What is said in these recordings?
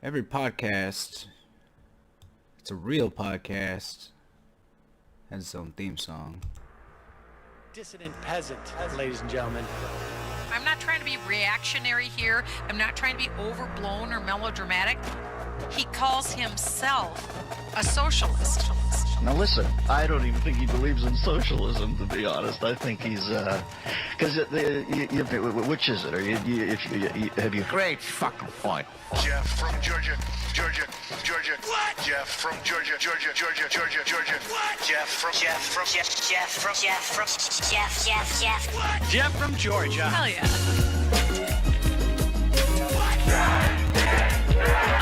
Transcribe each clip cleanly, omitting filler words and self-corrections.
Every podcast, it's a real podcast, has its own theme song. Dissident peasant, ladies and gentlemen. I'm not trying to be reactionary here. I'm not trying to be overblown or melodramatic. He calls himself a socialist. Now listen, I don't even think he believes in socialism, to be honest. I think he's, because which is it? Are have you? Great fucking point. Jeff from Georgia. What? Jeff from Georgia. What? Jeff from What? Jeff from Georgia. Hell yeah.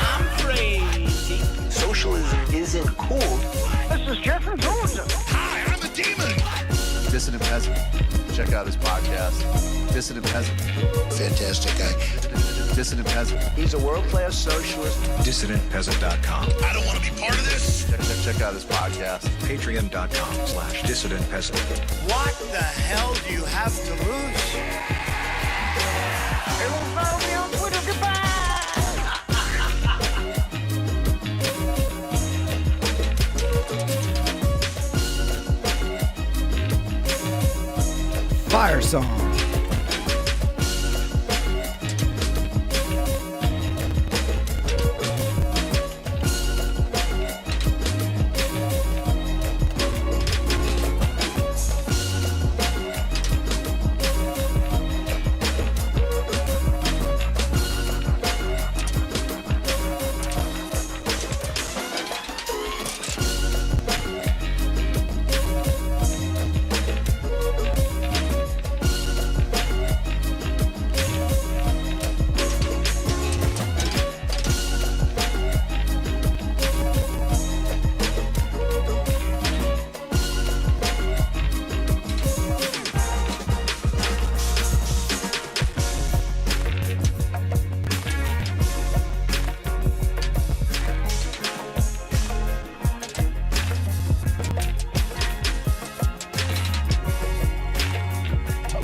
I'm crazy. Socialism isn't cool. This is Jeff from Georgia. Hi, I'm a demon. Dissident Peasant. Check out his podcast. Dissident Peasant. Fantastic guy. Dissident Peasant. He's a world-class socialist. DissidentPeasant.com. I don't want to be part of this. Check out his podcast. Patreon.com/DissidentPeasant. What the hell do you have to lose? Everyone follow me on Twitter. Goodbye. Fire song.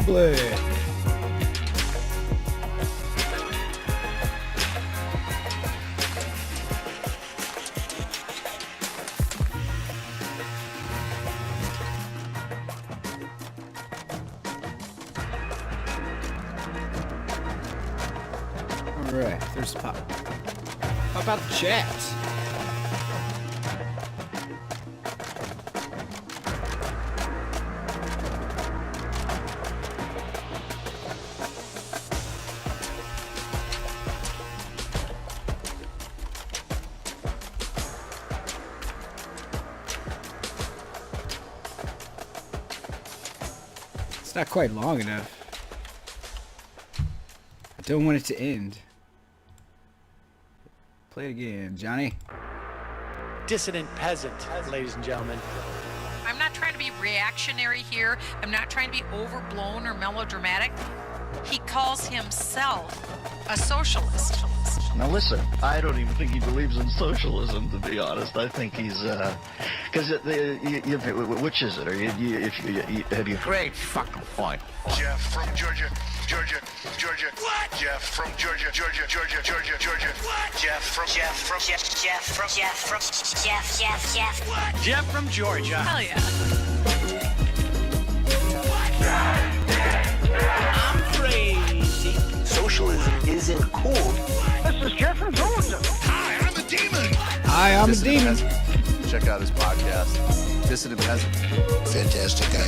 Play. Alright, there's pop. How about the chat? It's not quite long enough. I don't want it to end. Play it again, Johnny. Dissident peasant, ladies and gentlemen. I'm not trying to be reactionary here. I'm not trying to be overblown or melodramatic. He calls himself a socialist. Now listen, I don't even think he believes in socialism, to be honest. I think he's, because which is it? Are have you? Great fucking point. Jeff from Georgia. What? Jeff from Georgia. What? Jeff from What? Jeff from Georgia. Hell yeah. I'm crazy. Socialism isn't cool. This is Jeff from Georgia. Hi, I'm a demon. Hi, I'm a Dissident demon. Peasant. Check out his podcast. Dissident Peasant. Fantastic guy.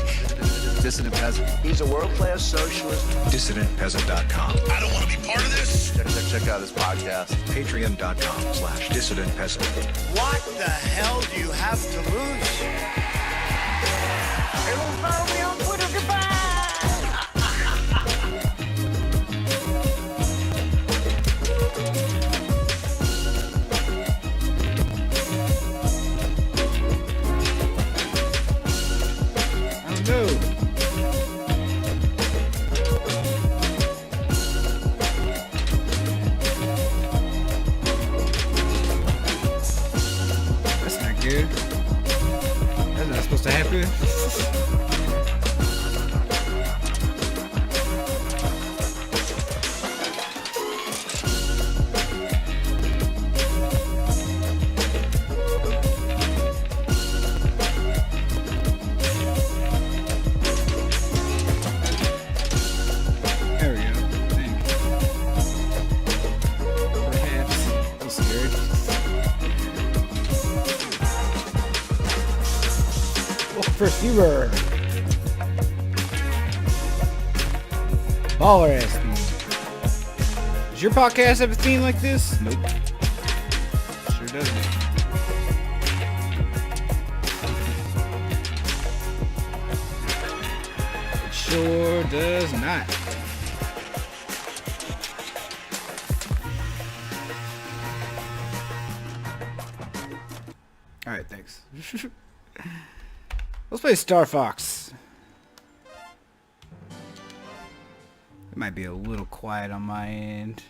Dissident Peasant. He's a world-class socialist. DissidentPeasant.com. I don't want to be part of this. Check out his podcast. Patreon.com/DissidentPeasant. What the hell do you have to lose? Everyone follow me on Twitter. Goodbye. No. That's not good. That's not supposed to happen. Fever. Baller ass theme. Does your podcast have a theme like this? Nope. Sure doesn't. It sure does not. Alright, thanks. Let's play Star Fox. It might be a little quiet on my end.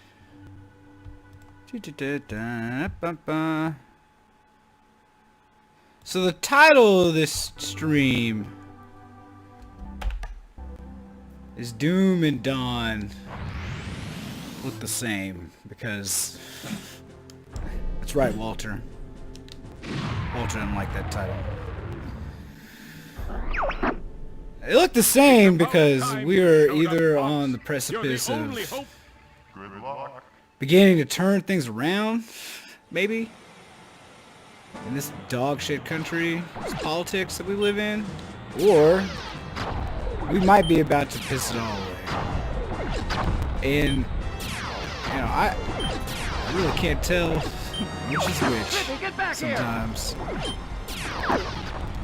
So the title of this stream is Doom and Dawn look the same because that's right, Walter. Walter didn't like that title. They look the same because we are either on the precipice of beginning to turn things around, maybe, in this dog shit country, this politics that we live in, or we might be about to piss it all away. And, you know, I really can't tell which is which sometimes.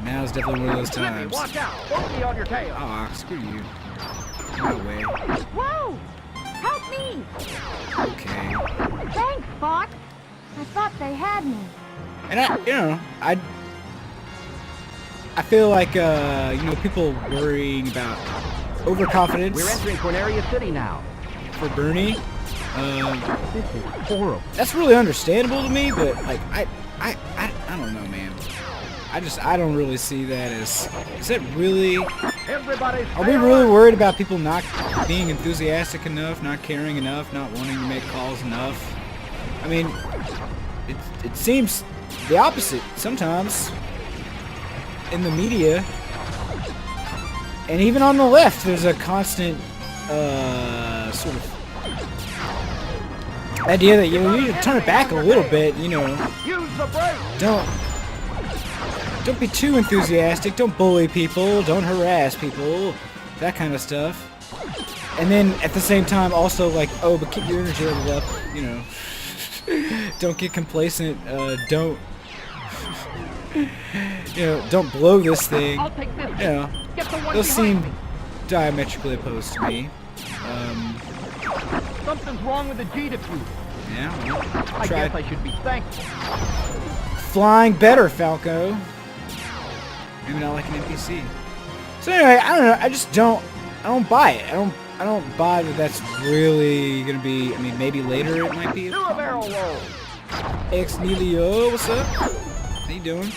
Now's definitely one of those times. Watch out! Don't be on your tail. Aw, screw you. No way. Whoa! Help me! Okay. Thanks, Fox. I thought they had me. And I feel like, people worrying about overconfidence. We're entering Corneria City now. For Bernie. This is horrible. That's really understandable to me, but like I don't know, man. I don't really see that as, is that really, are we really worried about people not being enthusiastic enough, not caring enough, not wanting to make calls enough? I mean, it seems the opposite sometimes in the media, and even on the left there's a constant sort of idea that you need to turn it back a little bit, you know. Don't be too enthusiastic, don't bully people, don't harass people, that kind of stuff. And then at the same time also like, oh, but keep your energy level up, you know. Don't get complacent, don't don't blow this thing. You know, those seem diametrically opposed to me. Something's wrong with the G diffuser. Yeah, well, I guess I should be thankful. Flying better, Falco. Maybe not like an NPC. So anyway, I don't know. I don't buy it. I don't buy that that's really gonna be. I mean, maybe later it might be. Do a barrel roll. Ex Nihilo, what's up? How you doing?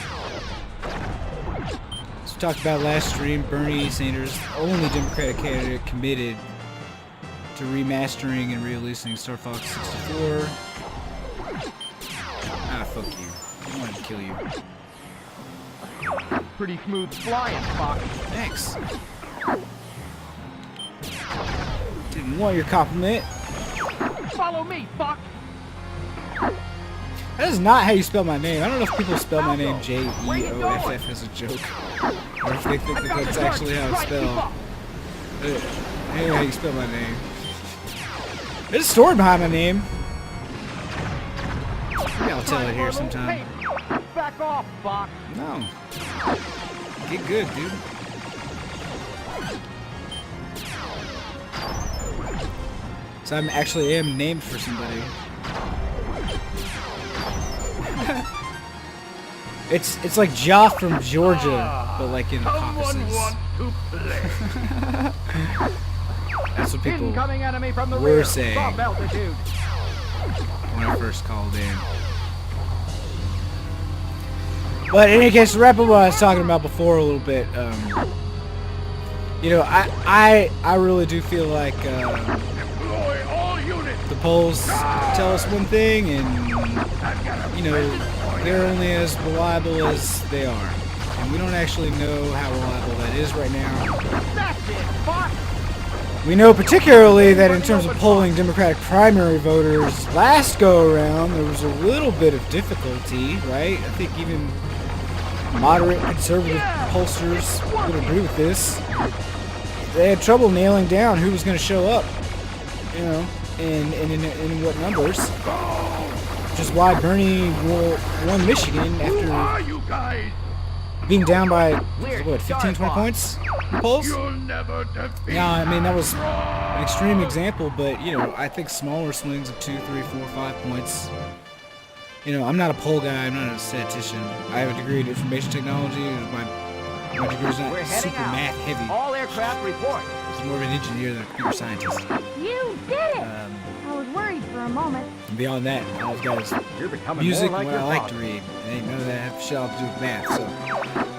As we talked about last stream, Bernie Sanders, only Democratic candidate committed to remastering and re-releasing Star Fox 64. Ah, fuck you. I wanted to kill you. Pretty smooth flying, Fox. Thanks. Didn't want your compliment. Follow me, Fox. That is not how you spell my name. I don't know if people spell my name Jeoff as a joke, or if they think that that's actually how it's spelled. I know how you spell my name. There's a story behind my name. Maybe I'll tell it here sometime. Back off, Fox. No. Get good, dude. So I actually am named for somebody. It's like Joff from Georgia, but like in the Caucasus. That's what people were saying when I first called in. But in any case, to wrap up what I was talking about before a little bit, you know, I really do feel like the polls tell us one thing, and you know, they're only as reliable as they are, and we don't actually know how reliable that is right now. We know particularly that in terms of polling Democratic primary voters last go around, there was a little bit of difficulty, right? I think even moderate conservative pollsters would agree with this. They had trouble nailing down who was going to show up, you know, and in what numbers. Which is why Bernie won Michigan after being down by, what, 15, 20 points in the polls? Yeah, I mean, that was an extreme example, but, you know, I think smaller swings of 2, 3, 4, 5 points. You know, I'm not a poll guy, I'm not a statistician. I have a degree in information technology, and my degree is not super math heavy. All aircraft report. I'm more of an engineer than a computer scientist. You did it! I was worried for a moment. And beyond that, I've got is You're becoming music more and like what I your like father. to read. And ain't none of that have shit all to do with math, so.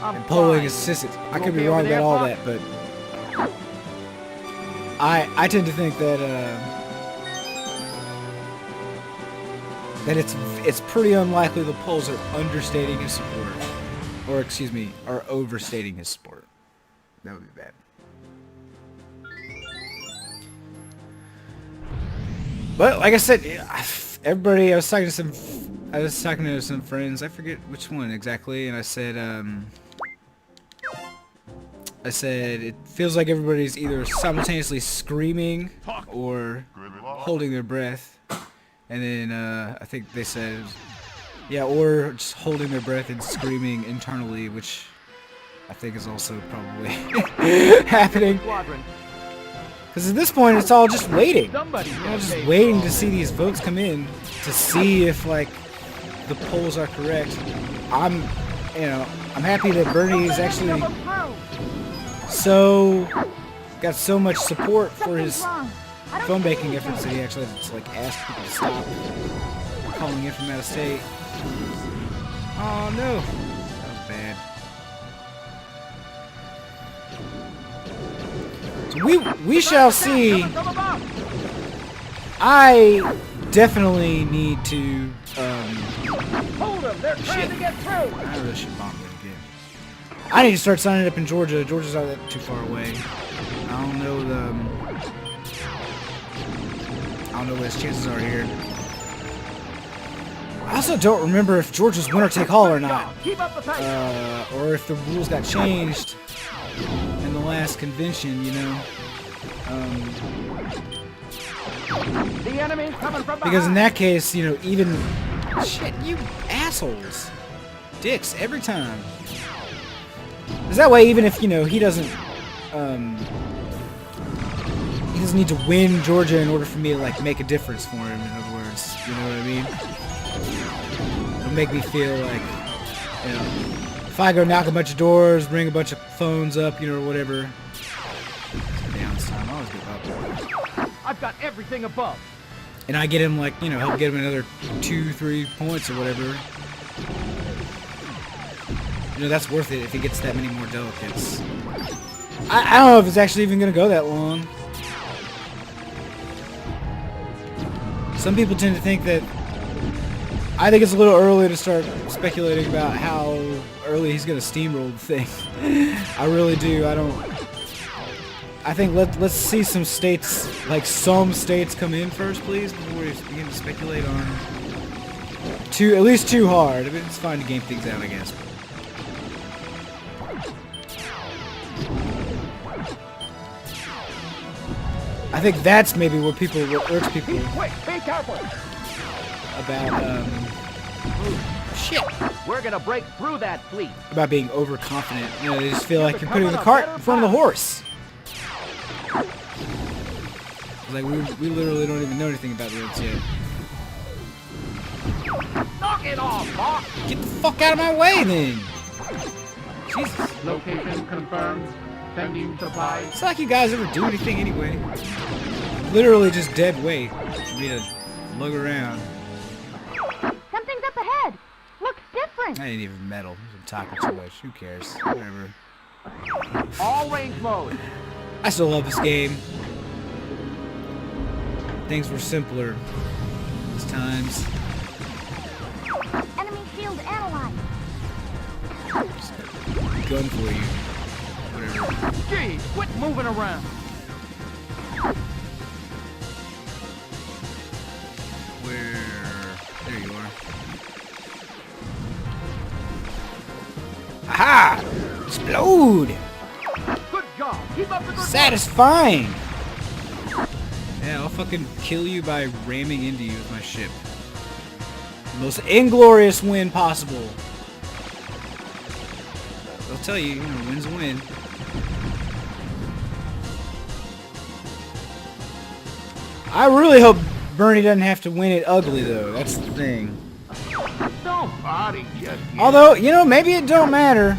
I'm And polling fine. is statistics. I You could be okay wrong over there, about all Buck? that, but I tend to think that that it's pretty unlikely the polls are understating his support, or excuse me, are overstating his support. That would be bad. But like I said, everybody. I was talking to some friends. I forget which one exactly, and I said it feels like everybody's either simultaneously screaming or holding their breath. And then I think they said, yeah, or just holding their breath and screaming internally, which I think is also probably happening. Because at this point, it's all just waiting. Just waiting to see these votes come in to see if like the polls are correct. I'm happy that Bernie is actually got so much support for his phone banking efforts that he actually had to like ask people to stop calling in from out of state. Oh no, that was bad. So we shall see. I definitely need to Hold them! They're trying to get through! I really should bomb it again. I need to start signing up in Georgia. Georgia's not that too far away. I don't know what his chances are here. I also don't remember if Georgia's winner take all or not. Keep up the pace! Or if the rules got changed in the last convention, you know. The enemy's coming from Because in behind. that case, you know, even... Shit, you assholes. Dicks, every time. Because that way, even if, you know, he doesn't need to win Georgia in order for me to, like, make a difference for him, in other words. You know what I mean? It'll make me feel like, you know, if I go knock a bunch of doors, ring a bunch of phones up, you know, or whatever. Downs time, I always give up. I've got everything above. And I get him, like, you know, help get him another 2-3 points or whatever. You know, that's worth it if he gets that many more delegates. I don't know if it's actually even going to go that long. Some people tend to think that... I think it's a little early to start speculating about how early he's going to steamroll the thing. I really do. I think let's see some states, like some states come in first, please, before we begin to speculate on at least too hard. I mean, it's fine to game things out, I guess. I think that's maybe what irks people Be quick! Be careful! about shit. We're gonna break through that fleet. About being overconfident. You know, they just feel like you're putting the cart in front of the horse. Like, we literally don't even know anything about roads yet. Knock it off, Hawk! Get the fuck out of my way, then! Jesus. Location confirmed. Sending supplies. It's not like you guys ever do anything anyway. Literally just dead weight for me to lug around. Something's up ahead. Looks different. I ain't even metal. I'm talking too much. Who cares? Whatever. All range mode. I still love this game. Things were simpler these times. Enemy shield analyzed. Just a gun for you. Whatever. Gee, quit moving around. Where? There you are. Load. Good job. Keep up the good work. Satisfying. Yeah, I'll fucking kill you by ramming into you with my ship. The most inglorious win possible. I'll tell you, you know, win's a win. I really hope Bernie doesn't have to win it ugly, though. That's the thing. Don't party just yet. Although, you know, maybe it don't matter.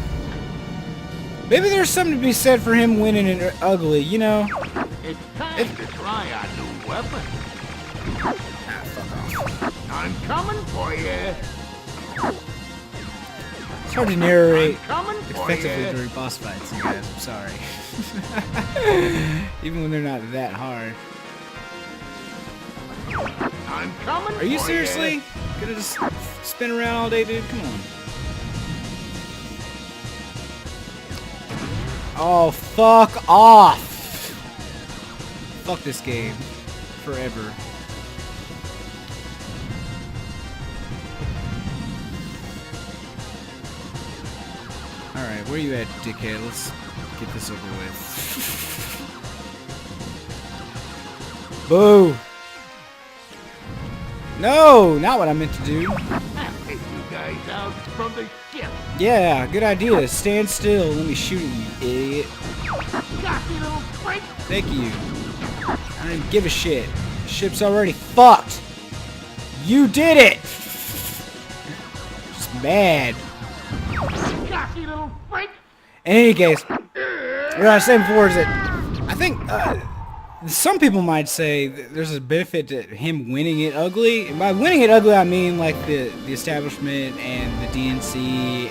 Maybe there's something to be said for him winning it ugly, you know? It's time to try our new weapon. Ah, fuck off. I'm coming for you. It's hard to narrate Coming for effectively you. during boss fights, you guys. I'm sorry. Even when they're not that hard. I'm coming Are you for seriously gonna just spin around all day, dude? Come on. Oh, fuck off! Fuck this game. Forever. Alright, where you at, dickhead? Let's get this over with. Boo! No! Not what I meant to do. I'll take you guys out from the ship. Yeah, good idea. Stand still. Let me shoot you, idiot. Got you, little freak. Thank you. I don't even give a shit. The ship's already fucked. You did it! Just mad. Got you, little freak. In any case, what I was saying before is that I think some people might say that there's a benefit to him winning it ugly. And by winning it ugly, I mean like the establishment and the DNC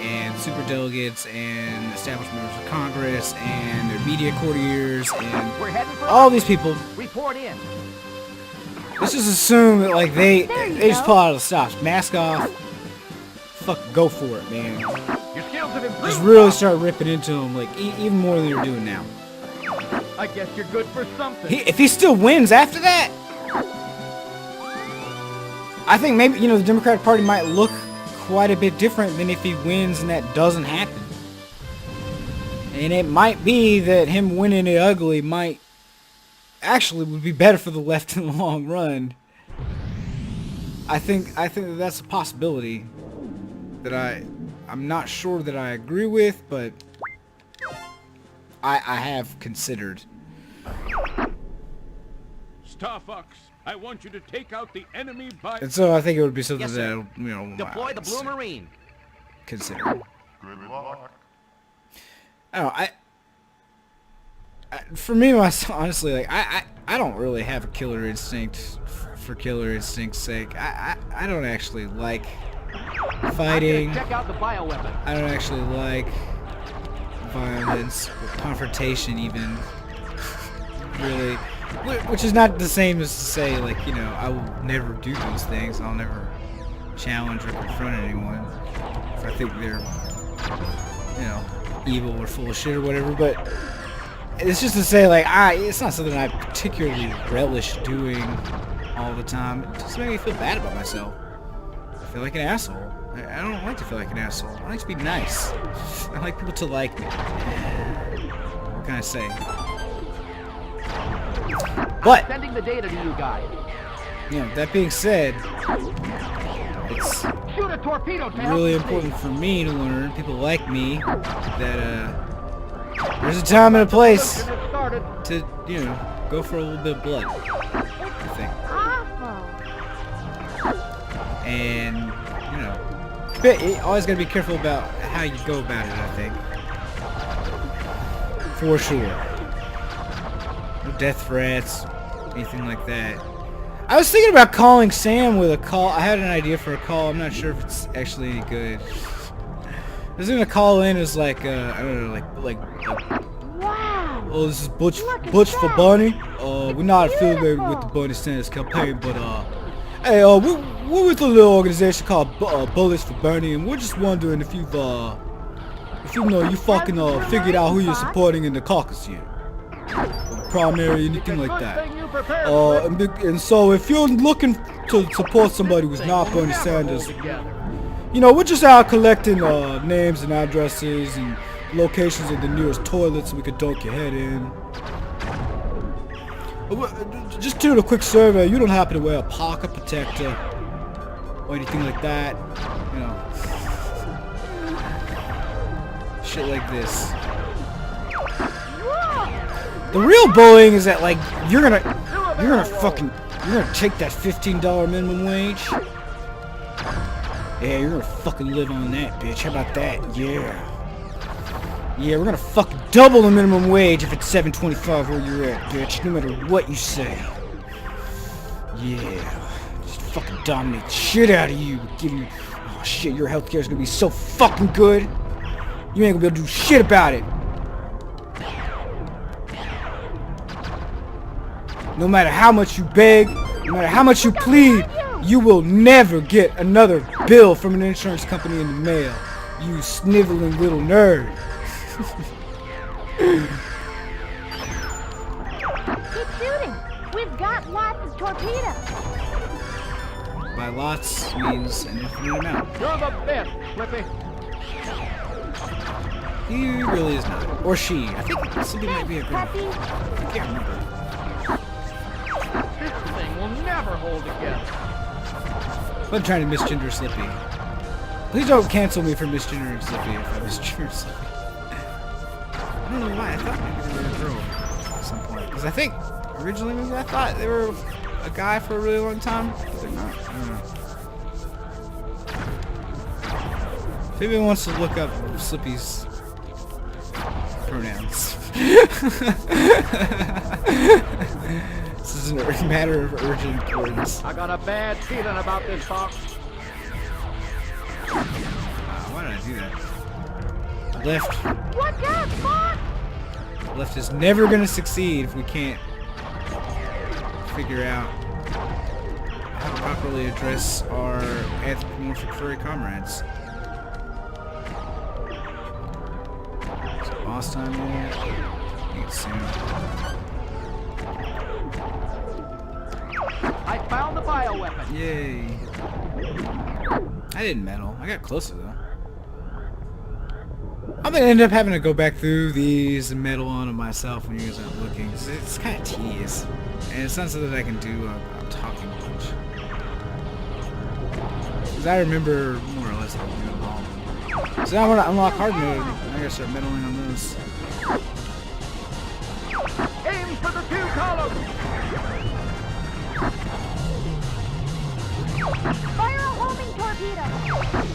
and superdelegates and established members of Congress and their media courtiers and We're heading for all these people. Report in. Let's just assume that like they just go. pull out of the stops, mask off, fuck, go for it, man. Your skills have improved. Just really start ripping into them, like even more than you're doing now. I guess you're good for something. If he still wins after that, I think maybe, you know, the Democratic Party might look quite a bit different than if he wins and that doesn't happen. And it might be that him winning it ugly might actually would be better for the left in the long run. I think that that's a possibility that I'm not sure that I agree with, but I have considered. Star Fox, I want you to take out the enemy by... And so I think it would be something Yes, sir. that, you know, Deploy the Blue Marine. consider. Good luck. I don't know, for me, myself, honestly, like, I don't really have a killer instinct for killer instinct's sake. I don't actually like fighting. Check out the bioweapon. I don't actually like violence, or confrontation even, really. Which is not the same as to say, like, you know, I will never do those things. I'll never challenge or confront anyone if I think they're, you know, evil or full of shit or whatever. But it's just to say, like, it's not something I particularly relish doing all the time. It just makes me feel bad about myself. I feel like an asshole. I don't like to feel like an asshole. I like to be nice. I like people to like me. What can I say? But, Sending the data to you guys. you know, that being said, it's Shoot a torpedo tail. really important for me to learn, people like me, that there's a time and a place Get started. to, you know, go for a little bit of blood, I think. Awful. And, you know, you always gotta be careful about how you go about it, I think. For sure. No death threats, anything like that. I was thinking about calling Sam with a call. I had an idea for a call. I'm not sure if it's actually any good. I was gonna call in as like, I don't know, like, Wow. oh, this is Butch Look at for that. Bunny. We're not affiliated with the Bunny Sanders campaign, but hey, we're with a little organization called Bullets for Bernie, and we're just wondering if you know, you fucking figured out who you're supporting in the caucus here, or the primary, anything like that. And so if you're looking to support somebody who's not Bernie Sanders, you know, we're just out collecting names and addresses and locations of the nearest toilet so we could dunk your head in. Just doing a quick survey. You don't happen to wear a pocket protector or anything like that, you know? Shit like this. The real bullying is that, like, you're gonna take that $15 minimum wage. Yeah, you're gonna fucking live on that, bitch. How about that? Yeah. Yeah, we're gonna fucking double the minimum wage if it's $7.25 where you're at, bitch. No matter what you say. Yeah. Just fucking dominate the shit out of you. Give you. Oh shit, your healthcare is gonna be so fucking good. You ain't gonna be able to do shit about it. No matter how much you beg, no matter how much you plead, you will never get another bill from an insurance company in the mail. You sniveling little nerd. Keep shooting. We've got lots of torpedoes. By lots means an infinite amount. You're the best, Flippy. He really is not. Or she. I think Slippy might be a girl. Peppy. I can't remember. This thing will never hold together. I'm trying to misgender Slippy. Please don't cancel me for misgendering Slippy if I misgender Slippy. I don't know why. I thought maybe they were a girl at some point. Because I think originally maybe I thought they were a guy for a really long time. But they're not. I don't know. If anyone wants to look up Slippy's pronouns. This is a matter of urgent importance. I got a bad feeling about this box. Why did I do that? Left. Watch out, Fox! Left is never gonna succeed if we can't figure out how to properly address our anthropomorphic furry comrades. Is it boss time yet? I think it's soon. I found the bioweapon. Yay. I didn't meddle. I got closer though. I'm gonna end up having to go back through these and meddle on them myself when you guys aren't looking. It's kind of tedious. And it's not something that I can do a talking bunch. Because I remember more or less how to do them all. So now I want to unlock hard mode. I gotta start meddling on those. Aim for the 2 columns. Fire a homing torpedo.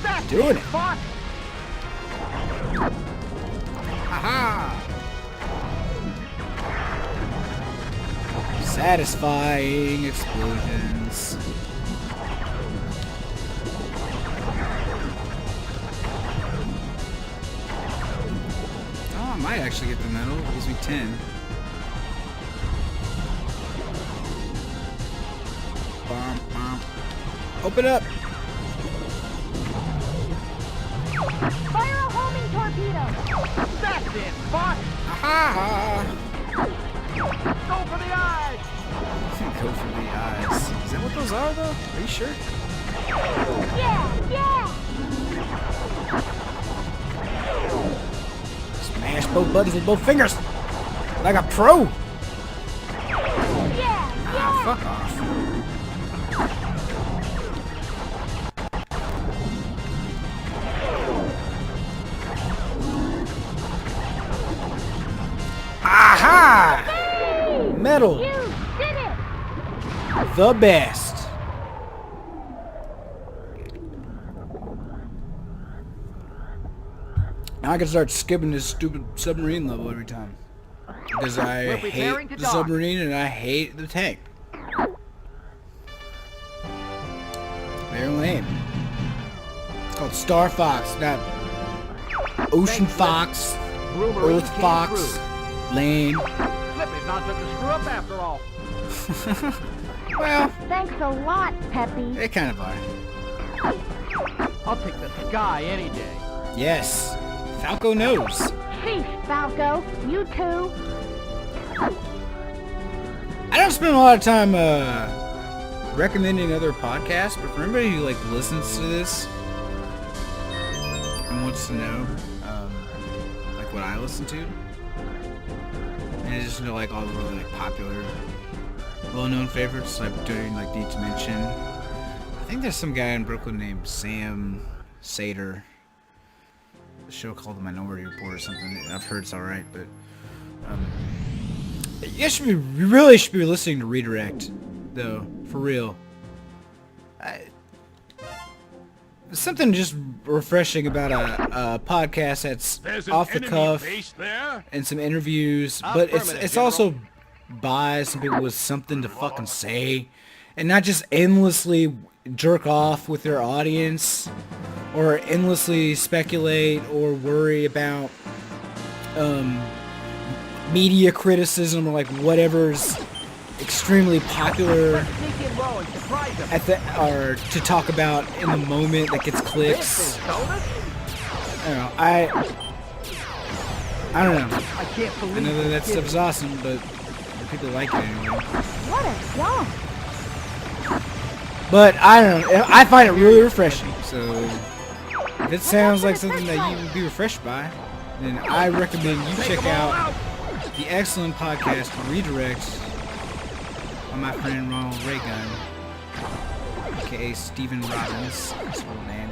That's Doing it. Fox. Aha! Satisfying explosions. Oh, I might actually get the medal. It gives me 10. Bum, bum. Open up! Fire a homing torpedo. That's it, Fox. Aha! Go for the eyes. Go for the eyes. Is that what those are, though? Are you sure? Yeah, yeah. Smash both buttons with both fingers! Like a pro! Yeah, Ah, fuck off. Aha! Metal! You did it. The best! Now I can start skipping this stupid submarine level every time. Because I hate the submarine and I hate the tank. They're lame. It's called Star Fox, not Ocean Fox, Earth Fox. Lame. Flippy's not such a screw up after all. Well, Thanks a lot, Peppy. they kind of are. I'll take the sky any day. Yes. Falco knows. Sheesh, Falco. You too. I don't spend a lot of time recommending other podcasts, but for anybody who like listens to this and wants to know like what I listen to. And I just know like all the really like popular, well-known favorites. I'm doing like need to mention. I think there's some guy in Brooklyn named Sam Sater. A show called The Minority Report or something. I've heard it's alright, but you really should be listening to Redirect, though, for real. Something just refreshing about a podcast that's off the cuff and some interviews, but it's also by some people with something to fucking say, and not just endlessly jerk off with their audience or endlessly speculate or worry about media criticism or like whatever's extremely popular or to talk about in the moment that gets clicks. I don't know. I know that stuff's awesome, but people like it anyway. What a song! But I don't know. I find it really refreshing. So if it sounds like something that you would be refreshed by, then I recommend you check out the excellent podcast Redirect by my friend Ronald Raygun, aka Stephen Robbins, his full name,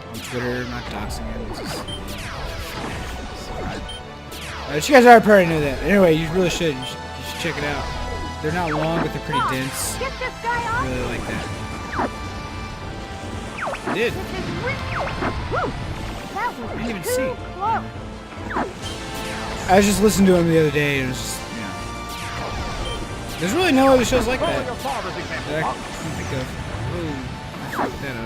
on Twitter. I'm not doxing him. You guys already probably know that. Anyway, you really should. You should check it out. They're not long, but they're pretty dense. Get this guy I off! really like that. I did. Whew, that was didn't even too see. close. I was just listening to him the other day, and it was just, you know, there's really no other shows like that that I can think of. Oh, I fucked that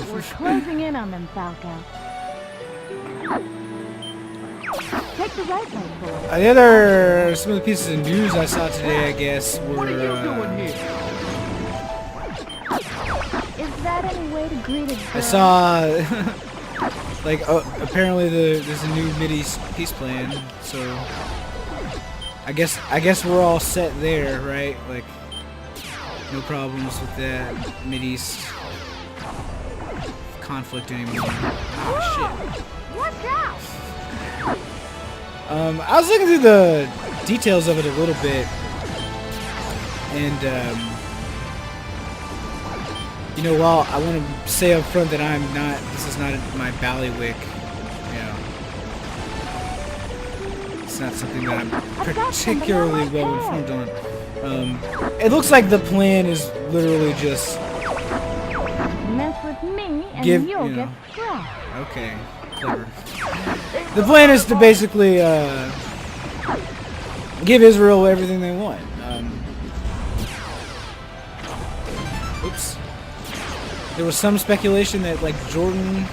up. We're closing in on them, Falco. Take the right way, boy. Some of the pieces of news I saw today, I guess, were, Is that any way to greet a girl? I saw, like, apparently there's a new Mideast peace plan, so I guess we're all set there, right? Like, no problems with that Mideast conflict anymore. Oh, shit. Watch out! I was looking through the details of it a little bit, and you know, while I want to say up front that this is not my ballywick, you know, it's not something that I'm particularly well informed on. It looks like the plan is literally just Mess with me and you'll get struck. Okay, clever. The plan is to basically give Israel everything they want. Oops. There was some speculation that like Jordan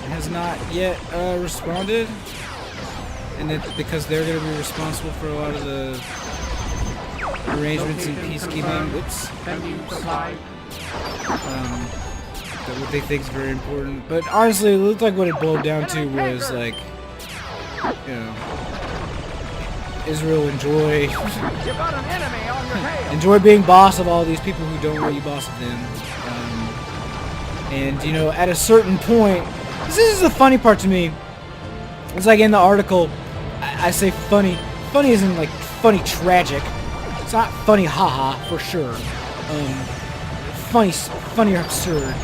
has not yet responded, and that because they're going to be responsible for a lot of the arrangements and peacekeeping. Whoops. What they think is very important, but honestly, it looked like what it boiled down to was like, you know, Israel enjoy being boss of all these people who don't want you boss of them, and you know, at a certain point, this is the funny part to me. It's like in the article, I say funny isn't like funny tragic. It's not funny haha for sure. Funny or absurd.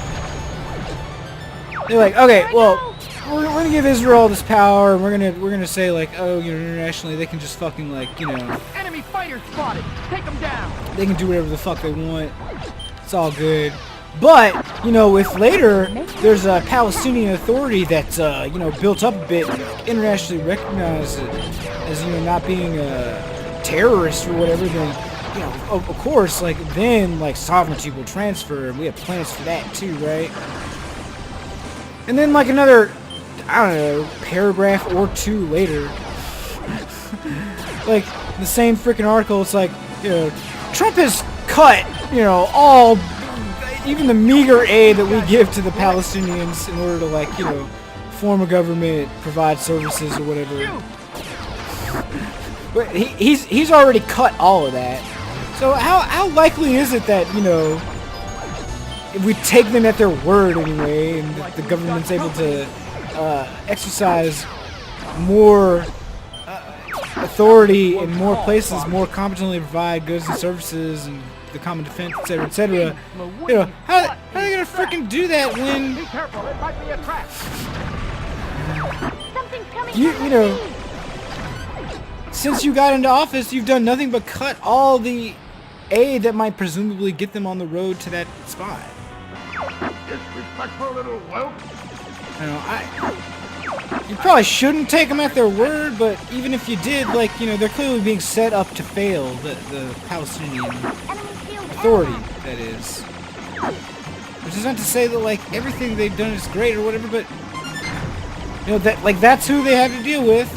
They're like, okay, well, we're gonna give Israel this power, and we're gonna say like, oh, you know, internationally they can just fucking like, you know, Enemy fighter spotted. Take them down. they can do whatever the fuck they want. It's all good. But you know, if later there's a Palestinian Authority that's you know, built up a bit, internationally recognized as you know, not being a terrorist or whatever, then you know, of course, like then like sovereignty will transfer, and we have plans for that too, right? And then like another, I don't know, paragraph or two later, like the same freaking article, it's like, you know, Trump has cut, you know, even the meager aid that we give to the Palestinians in order to like, you know, form a government, provide services or whatever. But he's already cut all of that. So how likely is it that, you know, if we take them at their word anyway, and the government's able to exercise more authority in more places, more competently provide goods and services and the common defense, etc., etc. You know, how are they gonna freaking do that when you know, since you got into office, you've done nothing but cut all the aid that might presumably get them on the road to that spot. Disrespectful little whelp. You know, you probably shouldn't take them at their word, but even if you did, like, you know, they're clearly being set up to fail, the Palestinian Authority, that is. Which is not to say that, like, everything they've done is great or whatever, but, you know, that's who they have to deal with.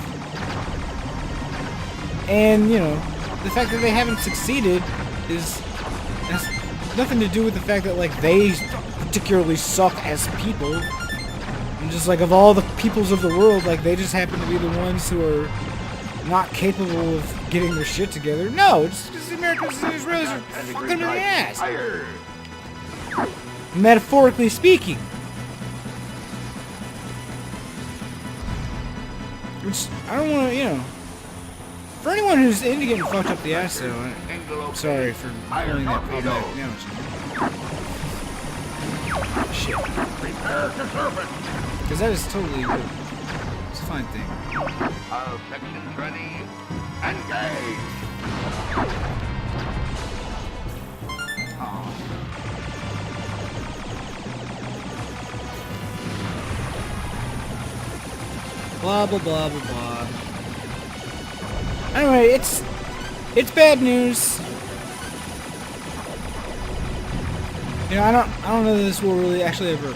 And, you know, the fact that they haven't succeeded has nothing to do with the fact that, like, they particularly suck as people. And just, like, of all the peoples of the world, like, they just happen to be the ones who are not capable of getting their shit together. No, it's just the Americans and the Israelis are fucking in the ass. Metaphorically speaking. Which, I don't want to, you know... For anyone who's into getting fucked up the ass, though, I'm sorry for pulling that problematic analogy. Shit. Because that is totally good. It's a fine thing. All sections ready. Engage! Blah, blah, blah, blah, blah. Anyway, it's bad news. You know, I don't know that this will really actually ever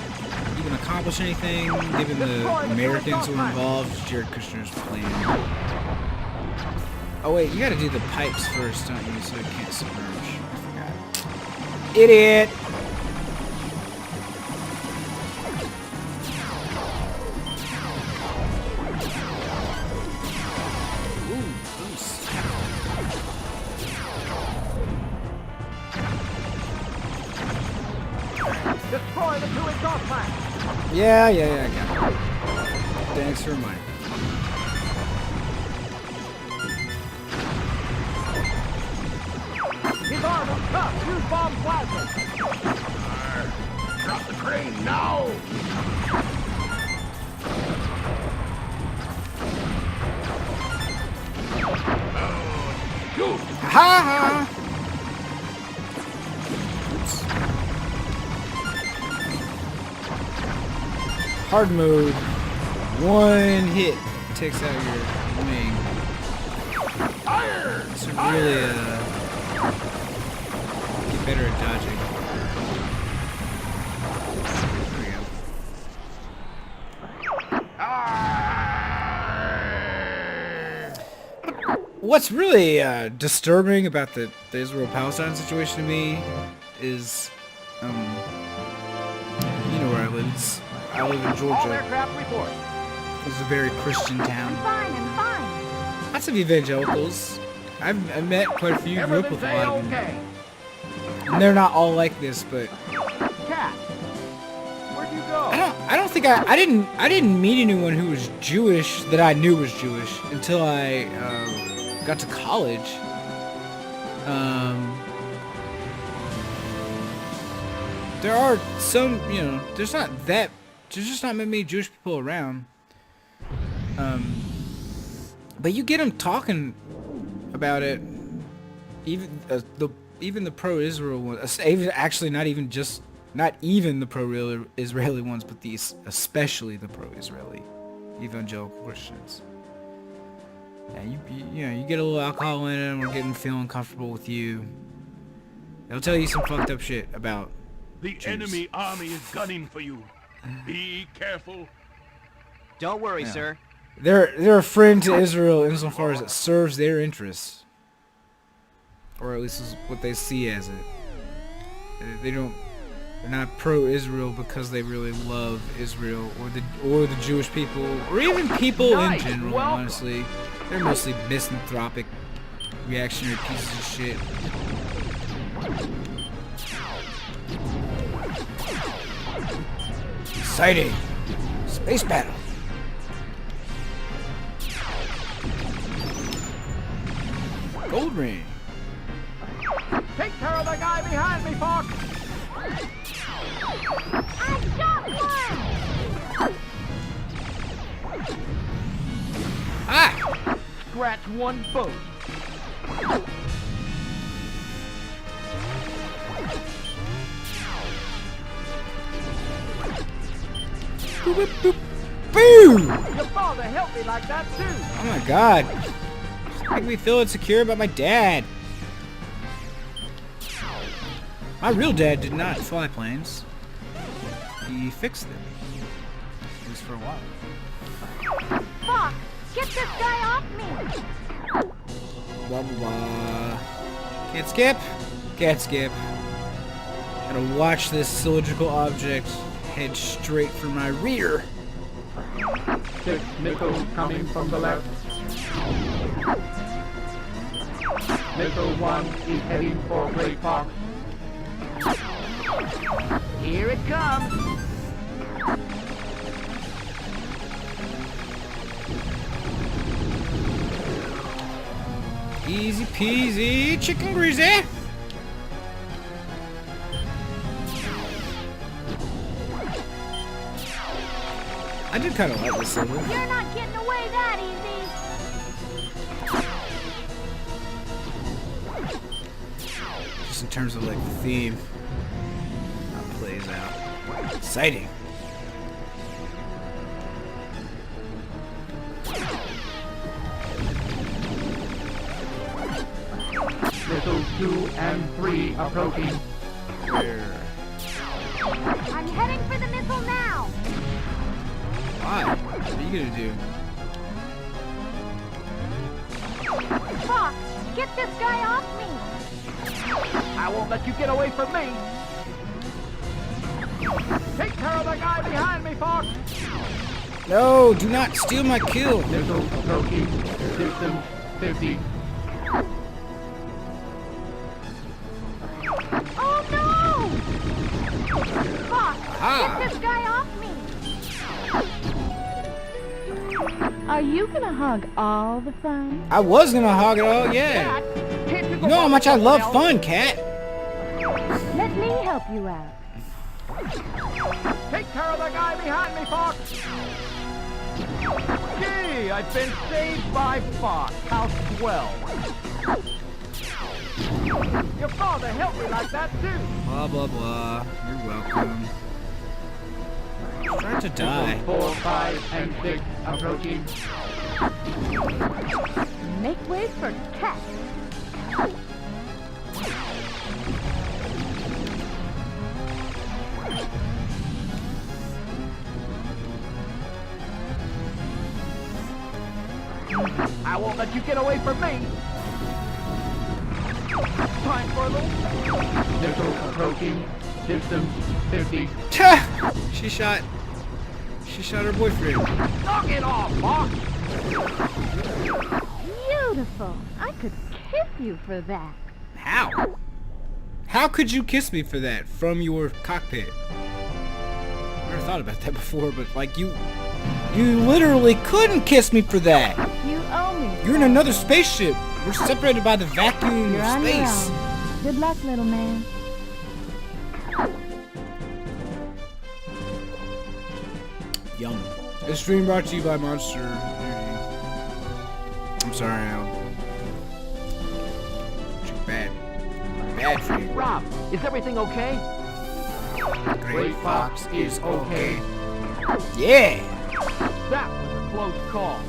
even accomplish anything, given the Americans who are involved. Jared Kushner's plan. Oh wait, you gotta do the pipes first, don't you? So it can't submerge. I forgot. Idiot! Destroy the 2 exhaust pipes. Yeah, I got it. Thanks for reminding me. His arm is tough. Use bomb plasma. Drop the crane now. Shoot. Ha ha! Hard mode, one hit takes out your wing. Fire! It's really get better at dodging. There we go. What's really disturbing about the Israel-Palestine situation to me is, you know where I live. I live in Georgia. It's a very Christian town. I'm fine. Lots of evangelicals. I've met quite a few, grew up with a lot of them. And they're not all like this, but I don't think I didn't meet anyone who was Jewish that I knew was Jewish until I got to college. There are some, you know, there's just not many Jewish people around. But you get them talking about it. Even the pro-Israel ones, actually not even the pro-Israeli ones, but especially the pro-Israeli evangelical Christians. Yeah, you get a little alcohol in them, or getting feeling comfortable with you. They'll tell you some fucked up shit about The Jews. enemy army is gunning for you. Be careful. Don't worry, sir. They're a friend to Israel insofar as it serves their interests, or at least is what they see as it. They're not pro-Israel because they really love Israel or the Jewish people or even people in general. Honestly, they're mostly misanthropic, reactionary pieces of shit. Exciting. Space battle. Gold ring. Take care of the guy behind me, Fox! I got one! Ah! Scratch one boat. Boop, boop, boop. Boom! Your father helped me like that, too. Oh my god. Make me feel insecure about my dad. My real dad did not fly planes. He fixed them. At least for a while. Fox, get this guy off me! Blah, blah, blah. Can't skip. Can't skip. Gotta watch this cylindrical object head straight for my rear. 6 missiles coming from the left. Missile 1 is heading for Great Fox. Here it comes. Easy peasy, chicken greasy. I do kind of like this level. You're not getting away that easy! Just in terms of like the theme, how it plays out. Exciting. Missiles 2 and 3 approaching. Where? I'm heading for the missile now! Why? What are you gonna do? Fox, get this guy off me! I won't let you get away from me. Take care of the guy behind me, Fox. No, do not steal my kill. Missiles approaching. Distance 50. Oh no! Fox, Ah. get this guy off me! Are you gonna hug all the fun? I was gonna hog it all, yeah. Can't You know how much I love fun, cat. Let me help you out. Take care of the guy behind me, Fox. Gee, I've been saved by Fox. How swell. Your father helped me like that, too. Blah, blah, blah. You're welcome. Start to die. 4, 5, and 6 approaching. Make way for Cat. I won't let you get away from me. Time for a little. Missile approaching. Distance 50. She shot her boyfriend. Knock it off, Fox. Beautiful. I could kiss you for that. How? How could you kiss me for that from your cockpit? I never thought about that before, but like you literally couldn't kiss me for that. You owe me. You're in another spaceship. We're separated by the vacuum You're of on your space. own. Good luck, little man. Yum. This stream brought to you by Monster Energy. I'm sorry, Al. Bad. Bad for you. Rob, is everything okay? Great Fox is okay. Yeah! That was a close call.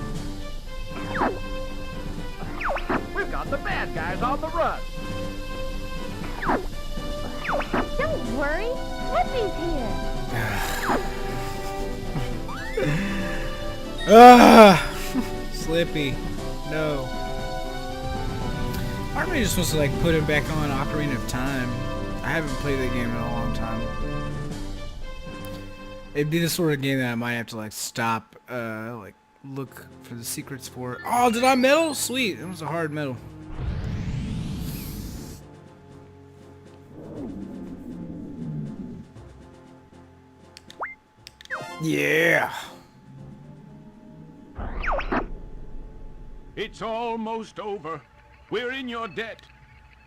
We've got the bad guys on the run. Don't worry. Flippy's here. Slippy. No. Part of me just wants to like put him back on Ocarina of Time. I haven't played that game in a long time. It'd be the sort of game that I might have to like stop, like look for the secrets for. Oh, did I medal? Sweet. That was a hard medal. Yeah. It's almost over. We're in your debt.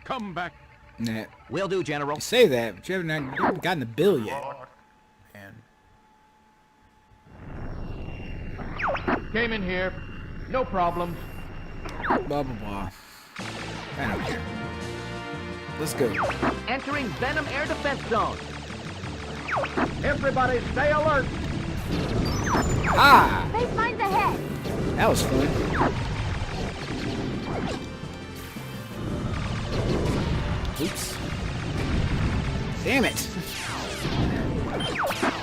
Come back. Nah. Will do, General. You say that, but you haven't gotten the bill yet. Man. Came in here. No problems. Blah, blah, blah. I don't care. Let's go. Entering Venom Air Defense Zone. Everybody stay alert. Ah! Face mines ahead. That was fun. Oops. Damn it.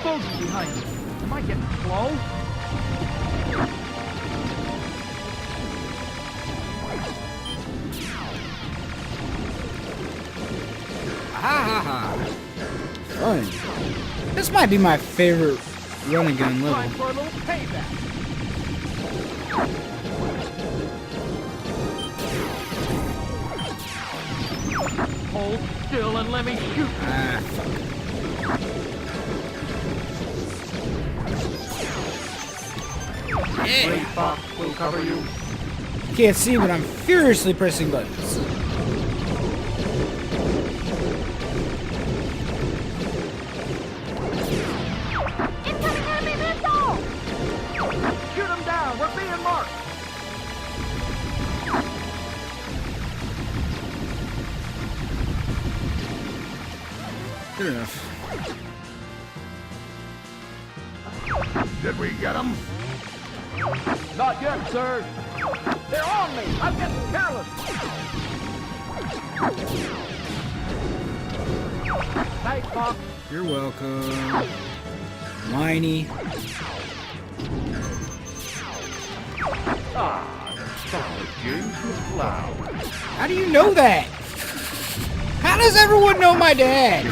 Folks behind me. Am I getting slow? Ha ha ha. Fun. This might be my favorite run and gun Time level. for a little payback. Hold still and let me shoot. Ah, fuck. Great Fox will cover you. You can't see, but I'm furiously pressing buttons. Incoming enemy missile! Shoot him down. We're being marked. Good enough. Did we get him? Not yet, sir. They're on me. I'm getting careless. Night, Fox. You're welcome. Whiny. How do you know that? How does everyone know my dad?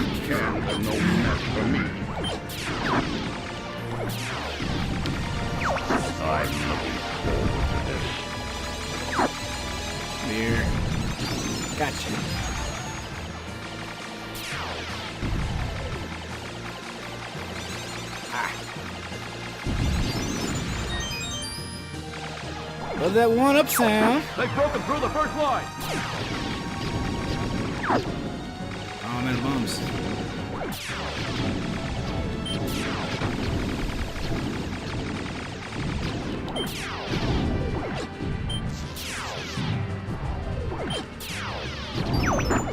Here. Gotcha. Love that one-up sound. They've broken through the first line. Oh, I'm out of bombs.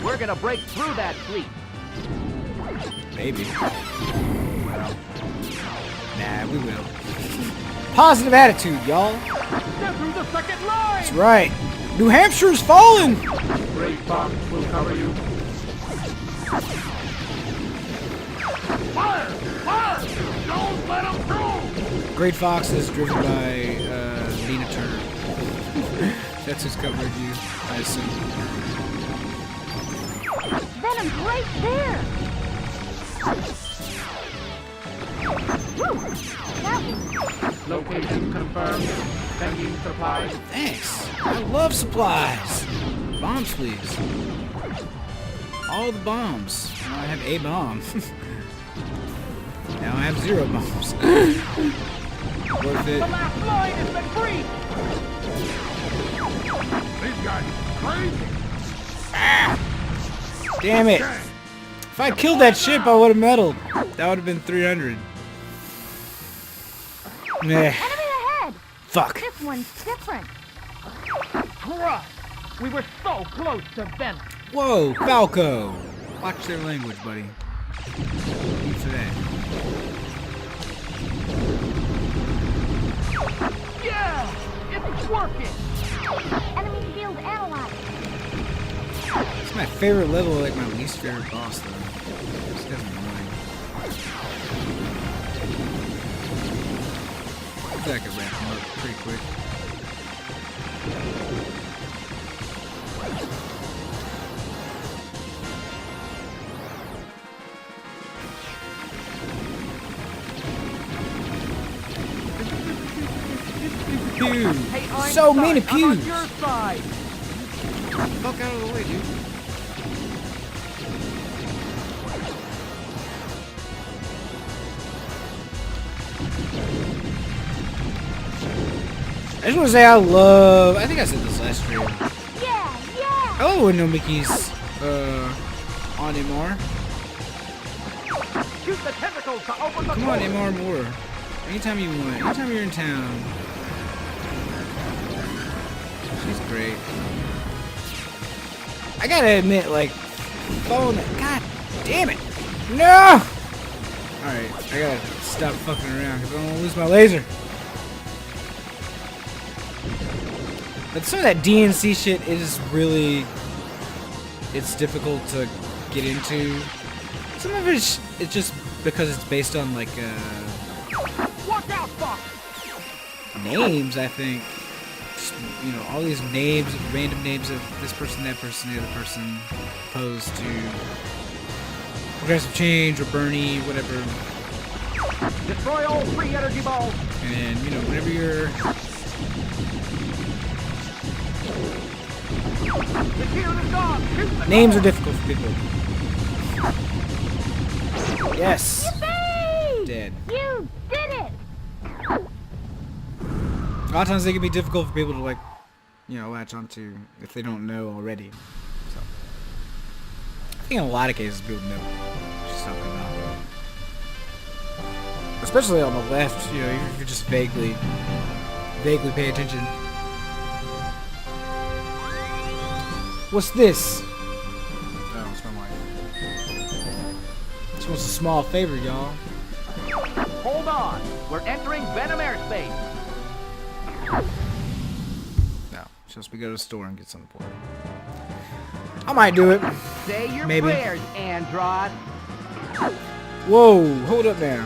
We're gonna break through that fleet. Maybe. Well. Nah, we will. Positive attitude, y'all. They're through the second line. That's right. New Hampshire's fallen. Great Fox will cover you. Fire! Fire! Don't let them through! Great Fox is driven by Nina Turner. That's who's covering you, I assume. Venom's right there. Woo! That was Location confirmed. Sending supplies. Thanks. I love supplies. Bombs, please. All the bombs. Now I have a bomb. Now I have 0 bombs. Worth it. The last line has been breached. These guys crazy. Damn it. If I killed that ship, I would have medaled. That would have been 300. Meh. enemy ahead. Fuck. This one's different. Crud! We were so close to Venom. Whoa, Falco. Watch their language, buddy. Need for that. Yeah! It's working! Enemy shield analyzed. It's my favorite level, like my least favorite boss, though. This guy's annoying. I think I could wrap him up pretty quick. Pew. Hey, So Einstein, many I'm pews. on your side. Fuck out of the way, dude. just want to say I love. I think I said this last stream. Yeah, yeah. I love when no Mickey's on MR. Shoot the tentacles to open the Come on, MR more. Anytime you want. Anytime you're in town. She's great. I gotta admit, like, following that. God damn it! No! Alright, I gotta stop fucking around because I don't want to lose my laser. But some of that DNC shit is really. It's difficult to get into. Some of it's just because it's based on, like, Watch out, Fox! names, I think. Just, you know, all these names, random names of this person, that person, the other person, opposed to Progressive Change or Bernie, whatever. Destroy all 3 energy balls! And, you know, whenever you're... The shield is gone! Shoot the Names door. are difficult for people. Yes! Yippee! Dead. You did it! A lot of times they can be difficult for people to, like, you know, latch onto if they don't know already. So, I think in a lot of cases people know what she's talking about. Especially on the left, you know, even if you just vaguely pay attention. What's this? Oh, it's my wife. She wants a small favor, y'all. Hold on! We're entering Venom airspace! No, she wants me to go to the store and get something for her. I might do it. Say your Maybe. prayers, Andros! Whoa, hold up now.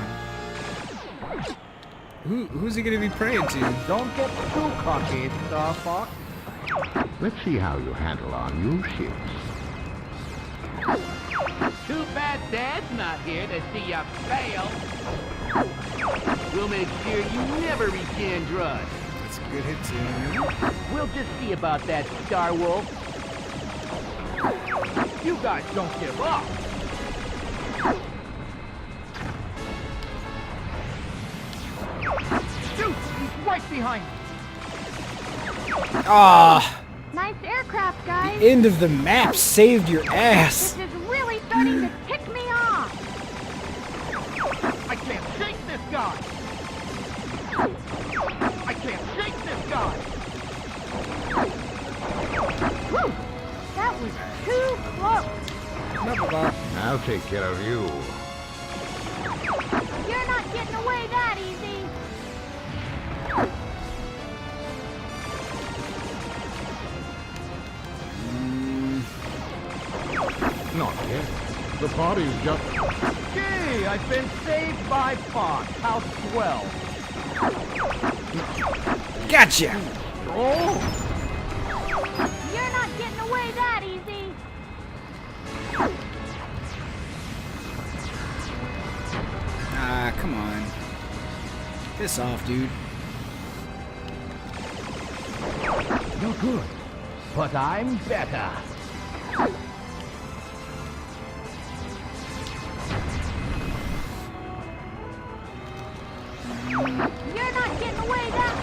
Who's he gonna be praying to? Don't get too cocky, Star Fox. Let's see how you handle our new ships. Too bad Dad's not here to see you fail. We'll make sure you never reach Andros. That's a good hit, too. We'll just see about that, Star Wolf. You guys don't give up. Shoot! He's right behind you. Ah, Nice aircraft, guys. end of the map saved your ass. This is really starting to tick me off. I can't shake this guy. I can't shake this guy. Whew! That was too close. I'll take care of you. You're not getting away that easy. Not yet. The party's just... Gee, I've been saved by Fox. How swell. Gotcha. Oh! You're not getting away that easy. Ah, come on. Piss off, dude. You're good, but I'm better. You're not getting away that.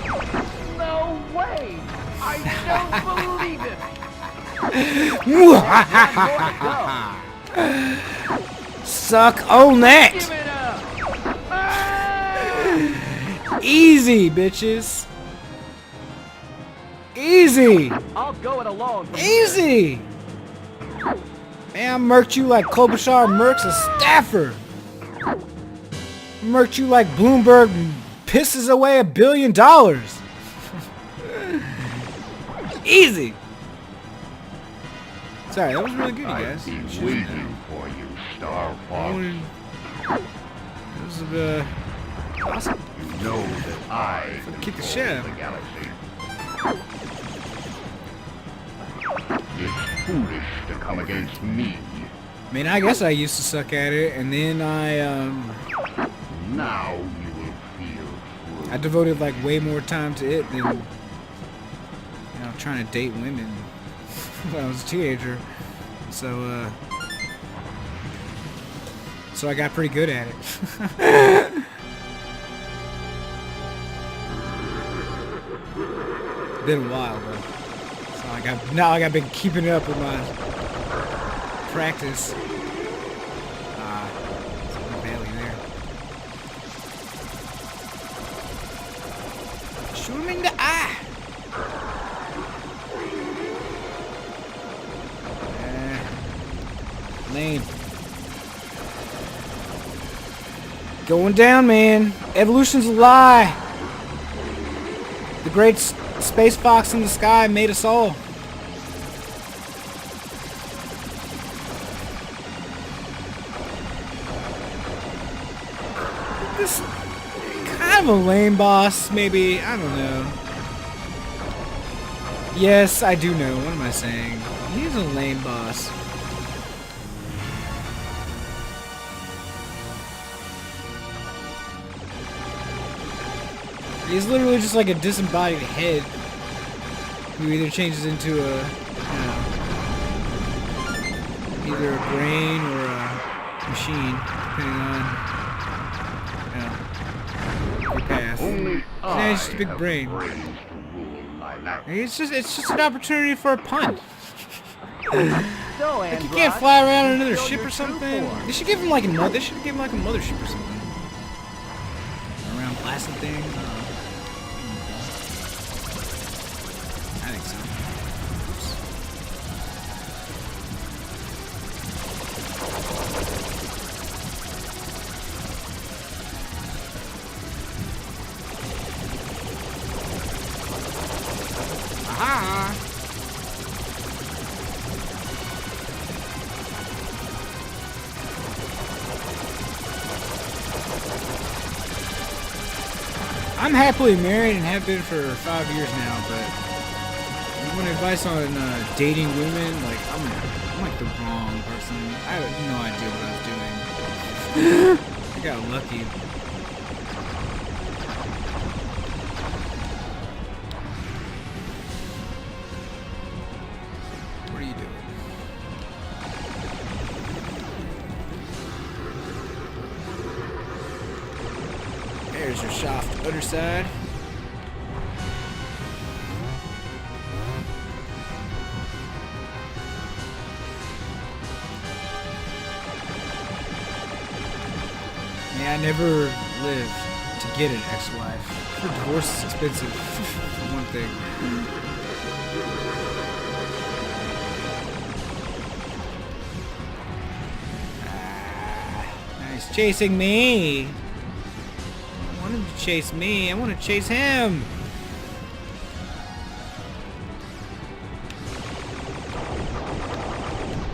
No way! I don't believe it! Suck on that. Give it up! Ah! Easy, bitches. Easy. I'll go it alone. Easy. Man, I murked you like Klobuchar murks a staffer. Murked you like Bloomberg pisses away $1 billion. Easy. Sorry, that was really good, you guys. I've been waiting for you, Star Fox. It was awesome. You know that I Kick the shit out of the him. galaxy. It's foolish to come against me. I mean, I guess I used to suck at it, and then Now you will feel foolish. I devoted like way more time to it than, you know, trying to date women when I was a teenager. So I got pretty good at it. been a while though. It's not like I've been keeping it up with my practice. Some valley there. Shoot him in the eye. Lame. Going down, man. Evolution's a lie. The great space fox in the sky made us all. This kind of a lame boss, maybe. I don't know. Yes, I do know. What am I saying? He's a lame boss. He's literally just like a disembodied head who either changes into a, either a brain or a machine, depending on, your path. Yeah, he's just a big brain. It's just an opportunity for a pun. Like you can't fly around on another ship or something. They should give him like a mothership or something. Around blasting things. I think so. Aha! I'm happily married and have been for 5 years now, but you want advice on dating women? Like, I'm like the wrong person. I have no idea what I was doing. I got lucky. What are you doing? There's your soft underside. Yeah, I never lived to get an ex-wife. Her divorce is expensive, for one thing. Now he's chasing me. I want him to chase me. I want to chase him.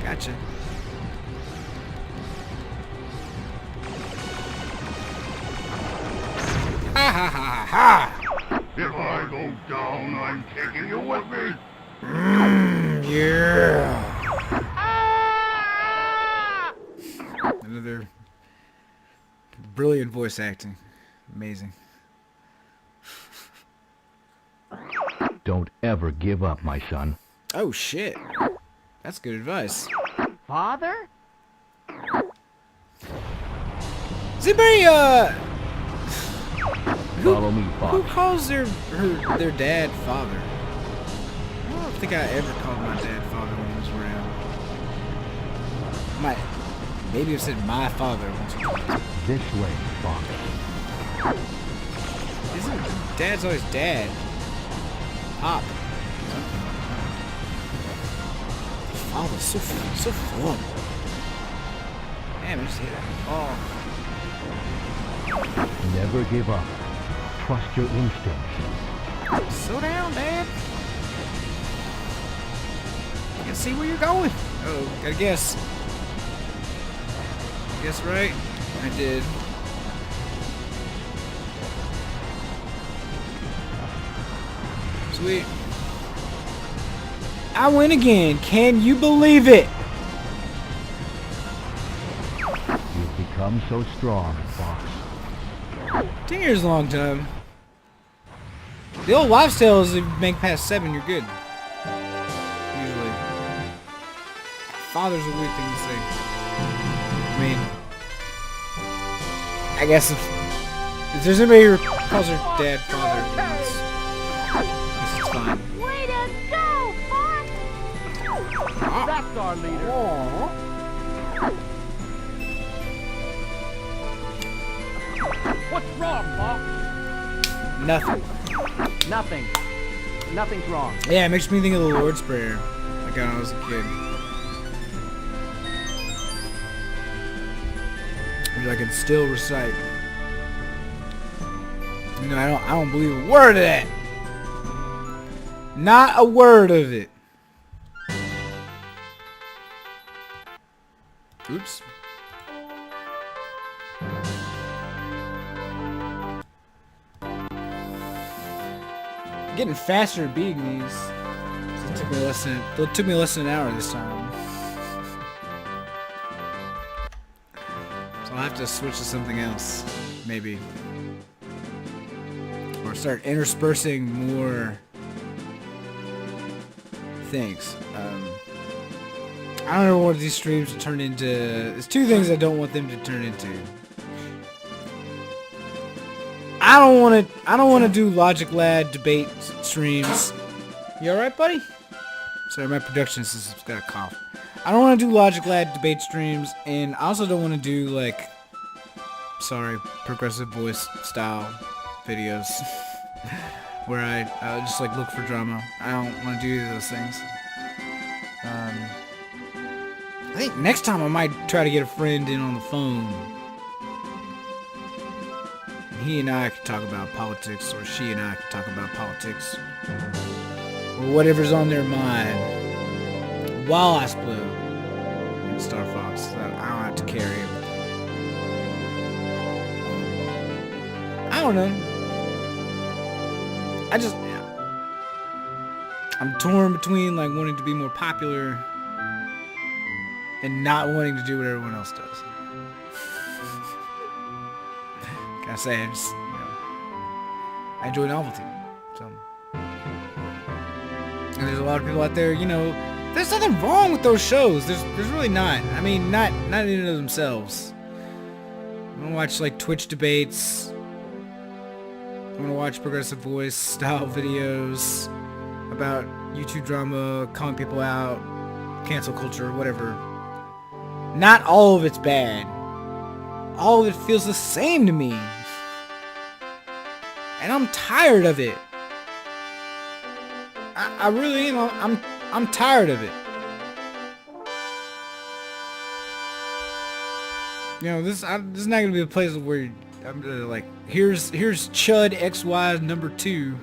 Gotcha. Ha ha ha ha! If I go down, I'm taking you with me. Yeah. Another brilliant voice acting. Amazing. Don't ever give up, my son. Oh shit. That's good advice. Father? Is anybody Follow me, Fox. who calls their dad father? I don't think I ever called my dad father when he was around. Maybe I said my father once or twice. This way, Fox. Isn't dad's always dad? Pop. Father's so fun. Damn, I just hit that. Oh. Never give up. Trust your instincts. Slow down, Dad. I can see where you're going. Oh, gotta guess. Guess right? I did. Sweet. I win again. Can you believe it? You've become so strong, Fox. 10 years is a long time. The old wives' tale is if you make past 7, you're good. Usually. Father's a weird thing to say. I mean, I guess if there's anybody who calls her dad father, then I guess it's fine. star leader. What's wrong, Bob? Nothing. Nothing. Nothing's wrong. Yeah, it makes me think of the Lord's Prayer, like when I was a kid. Which I can still recite. You know, I don't believe a word of that. Not a word of it. Oops. Getting faster at beating these. It took me less than an hour this time. So I'll have to switch to something else, maybe. Or start interspersing more things. I don't know what these streams to turn into. There's two things I don't want them to turn into. I don't want to do Logic Lad debate streams. You alright, buddy? Sorry, my production assistant's got a cough. I don't want to do Logic Lad debate streams, and I also don't want to do, like, sorry, progressive voice style videos where I just, like, look for drama. I don't want to do either of those things. I think next time I might try to get a friend in on the phone. He and I could talk about politics, or she and I could talk about politics, or whatever's on their mind while I split in Star Fox, so that I don't have to carry it. I don't know. I'm torn between like wanting to be more popular and not wanting to do what everyone else does. I say I just, I enjoy novelty. So, and there's a lot of people out there, there's nothing wrong with those shows. There's really not. I mean, not in and of themselves. I want to watch like Twitch debates. I want to watch progressive voice style videos about YouTube drama, calling people out, cancel culture, whatever. Not all of it's bad. All of it feels the same to me. And I'm tired of it. I really am. I'm tired of it. This is not gonna be a place where I'm gonna like here's Chud XY number 2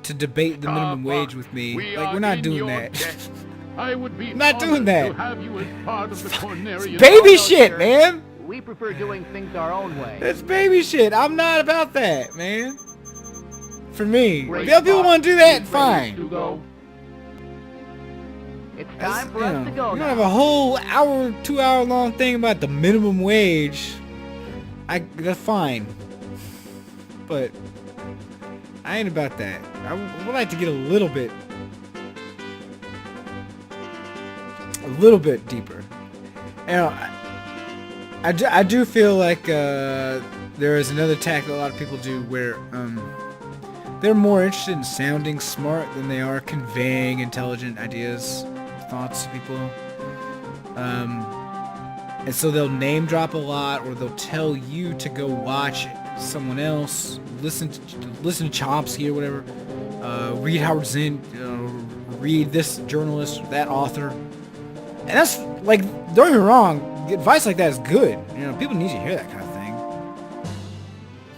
to debate the minimum wage with me. Like we're not doing that. I would be not doing that. To have you as part of the Cornerian baby shit, man. We prefer doing things our own way. It's baby shit. I'm not about that, man. For me. If other people want to do that, fine. It's time for us to go now. You don't have a whole 2-hour long thing about the minimum wage. That's fine. But I ain't about that. I would like to get a little bit deeper. I do feel like there is another tack that a lot of people do where they're more interested in sounding smart than they are conveying intelligent ideas, thoughts to people. And so they'll name drop a lot, or they'll tell you to go watch someone else, listen to Chomsky or whatever, read Howard Zinn, read this journalist, that author. And that's like, don't get me wrong, advice like that is good. People need to hear that kind of thing.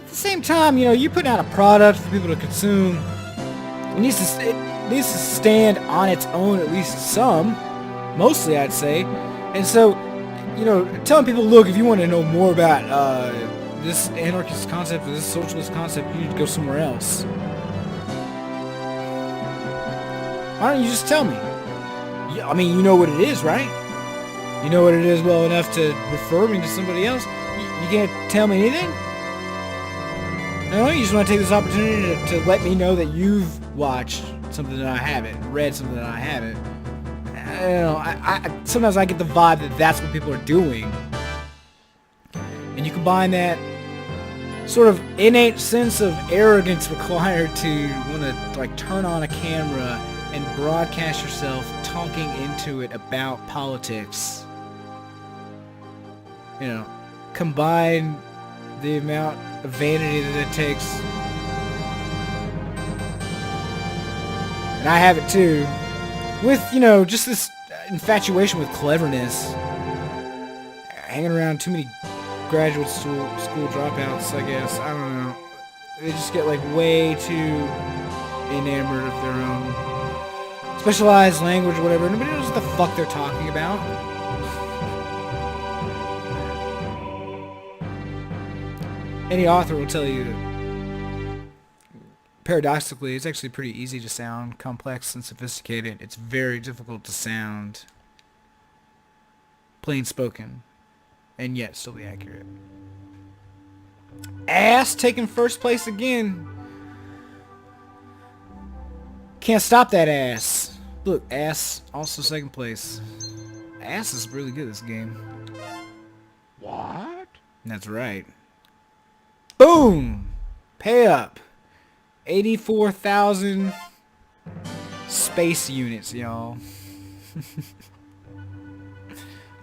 At the same time, you're putting out a product for people to consume. It needs to stand on its own, at least some. Mostly, I'd say. And so, telling people, look, if you want to know more about this anarchist concept or this socialist concept, you need to go somewhere else. Why don't you just tell me? I mean, you know what it is, right? You know what it is well enough to refer me to somebody else. You can't tell me anything? No, you just want to take this opportunity to let me know that you've watched something that I haven't, read something that I haven't. I sometimes I get the vibe that that's what people are doing. And you combine that sort of innate sense of arrogance required to want to like turn on a camera and broadcast yourself talking into it about politics. You know, combine the amount of vanity that it takes. And I have it too. With, you know, just this infatuation with cleverness. Hanging around too many graduate school dropouts, I guess. I don't know. They just get like way too enamored of their own specialized language or whatever. Nobody knows what the fuck they're talking about. Any author will tell you that, paradoxically, it's actually pretty easy to sound complex and sophisticated. It's very difficult to sound plain spoken and yet still be accurate. Ass taking first place again. Can't stop that ass. Look, ass also second place. Ass is really good this game. What? That's right. Boom! Pay up. 84,000 space units, y'all.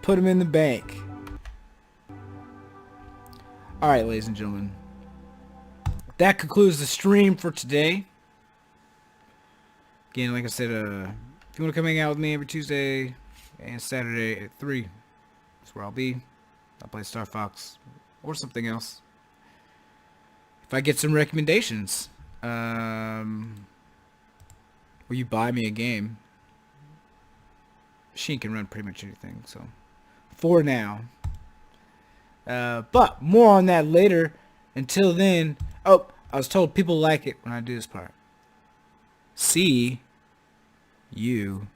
Put them in the bank. Alright, ladies and gentlemen. That concludes the stream for today. Again, like I said, if you want to come hang out with me every Tuesday and Saturday at 3, that's where I'll be. I'll play Star Fox or something else. If I get some recommendations, or you buy me a game, Machine can run pretty much anything, so for now. But more on that later. Until then, oh, I was told people like it when I do this part. See you